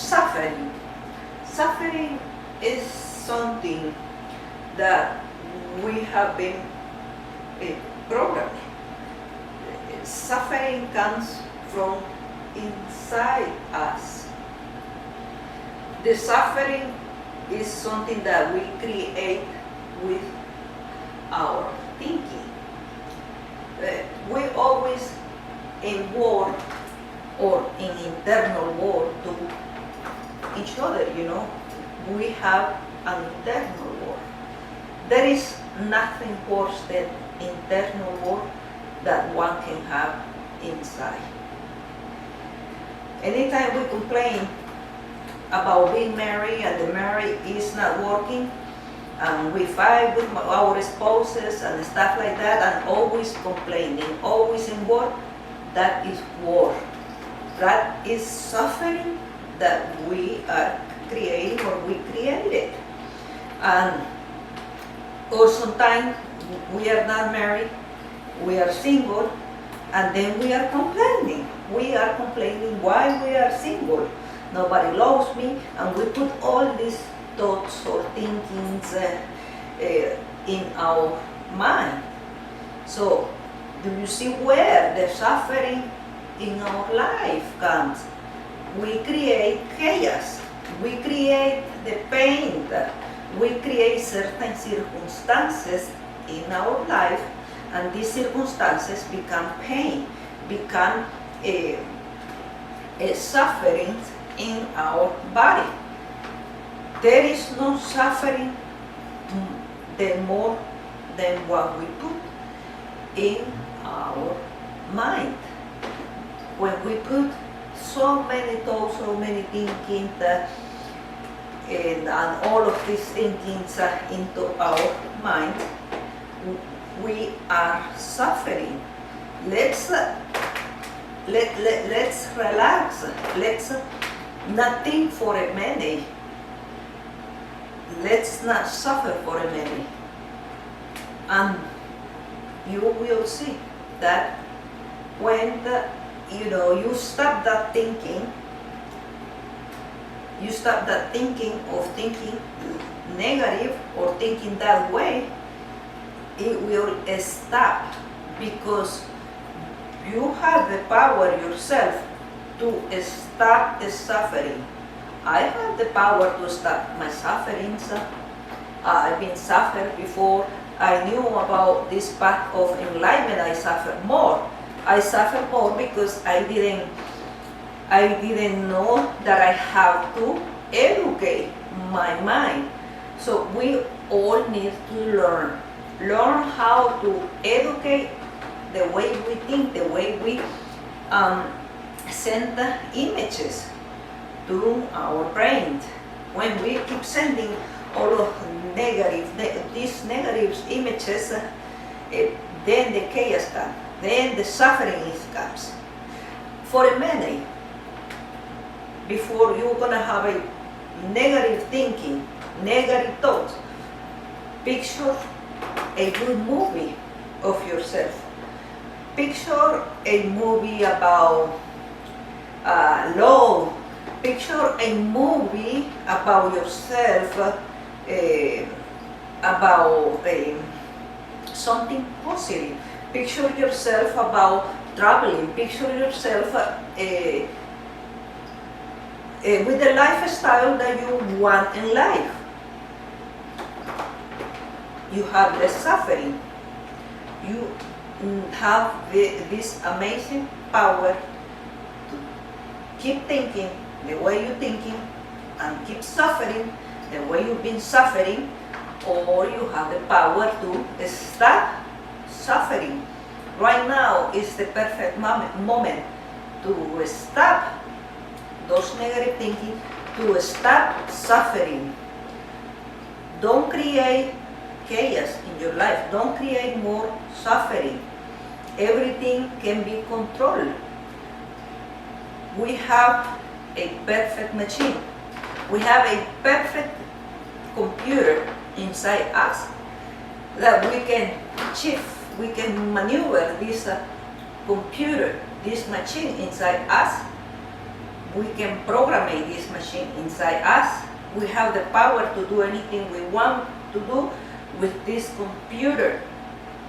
Suffering. Suffering is something that we have been programmed. Suffering comes from inside us. The suffering is something that we create with our thinking. We always in war or in internal war to each other, we have an internal war. There is nothing worse than internal war that one can have inside. Anytime we complain about being married and the marriage is not working, and we fight with our spouses and stuff like that, and always complaining, always in war, that is war. That is suffering that we are creating or we created. Or sometimes we are not married, we are single, and then we are complaining. We are complaining why we are single. Nobody loves me, and we put all these thoughts or thinkings in our mind. So, do you see where the suffering in our life comes? We create chaos. We create the pain. We create certain circumstances in our life, and these circumstances become pain, become a suffering in our body. There is no suffering more than what we put in our mind. When we put so many thoughts, so many thinking and all of these thinkings into our mind, we are suffering. Let's relax. Let's not think for a minute. Let's not suffer for a minute. And you will see that when you stop that thinking, you stop that thinking of thinking negative or thinking that way, it will stop, because you have the power yourself to stop the suffering. I have the power to stop my sufferings. I've been suffered before. I knew about this path of enlightenment. I suffered more. I suffered more because I didn't know that I have to educate my mind. So we all need to learn how to educate the way we think, the way we send the images to our brain. When we keep sending all of these negative images, then the chaos comes, then the suffering comes. For a minute, before you're gonna have a negative thinking, negative thoughts, picture a good movie of yourself. Picture a movie about love. Picture a movie about yourself, about something positive. Picture yourself about traveling. Picture yourself with the lifestyle that you want in life. You have less suffering. You have this amazing power to keep thinking the way you're thinking and keep suffering the way you've been suffering, or you have the power to stop suffering. Right now is the perfect moment to stop those negative thinking, to stop suffering. Don't create chaos in your life. Don't create more suffering. Everything can be controlled. We have a perfect machine. We have a perfect computer inside us that we can shift, we can maneuver this computer, this machine inside us we can program this machine inside us. We have the power to do anything we want to do with this computer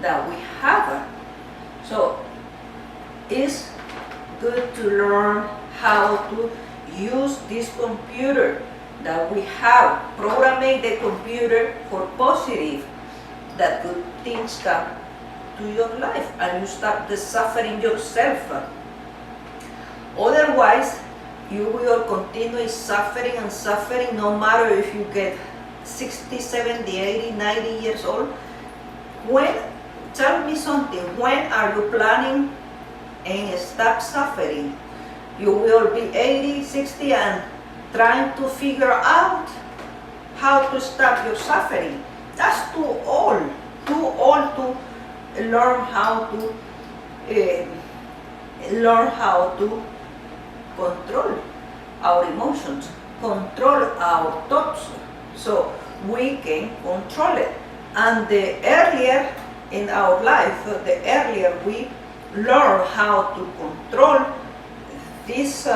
that we have. So it's good to learn how to use this computer that we have. Program the computer for positive, that good things come to your life and you stop the suffering yourself. Otherwise, you will continue suffering and suffering, no matter if you get 60, 70, 80, 90 years old. Tell me something, when are you planning and stop suffering? You will be 80, 60 and trying to figure out how to stop your suffering. That's too old to learn how to control our emotions, control our thoughts, so we can control it. And the earlier in our life, the earlier we learn how to control this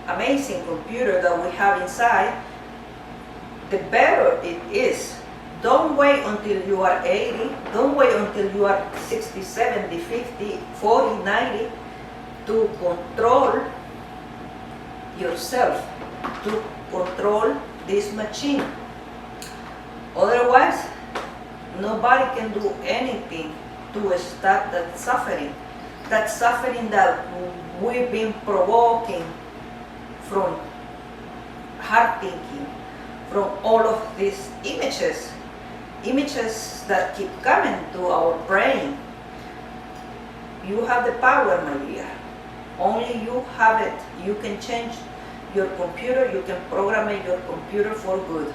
amazing computer that we have inside, the better it is. Don't wait until you are 80, don't wait until you are 60, 70, 50, 40, 90 to control yourself, to control this machine. Otherwise, nobody can do anything to stop that suffering that we've been provoking from hard thinking, from all of these images that keep coming to our brain. You have the power, my dear. Only you have it. You can change your computer, you can program your computer for good.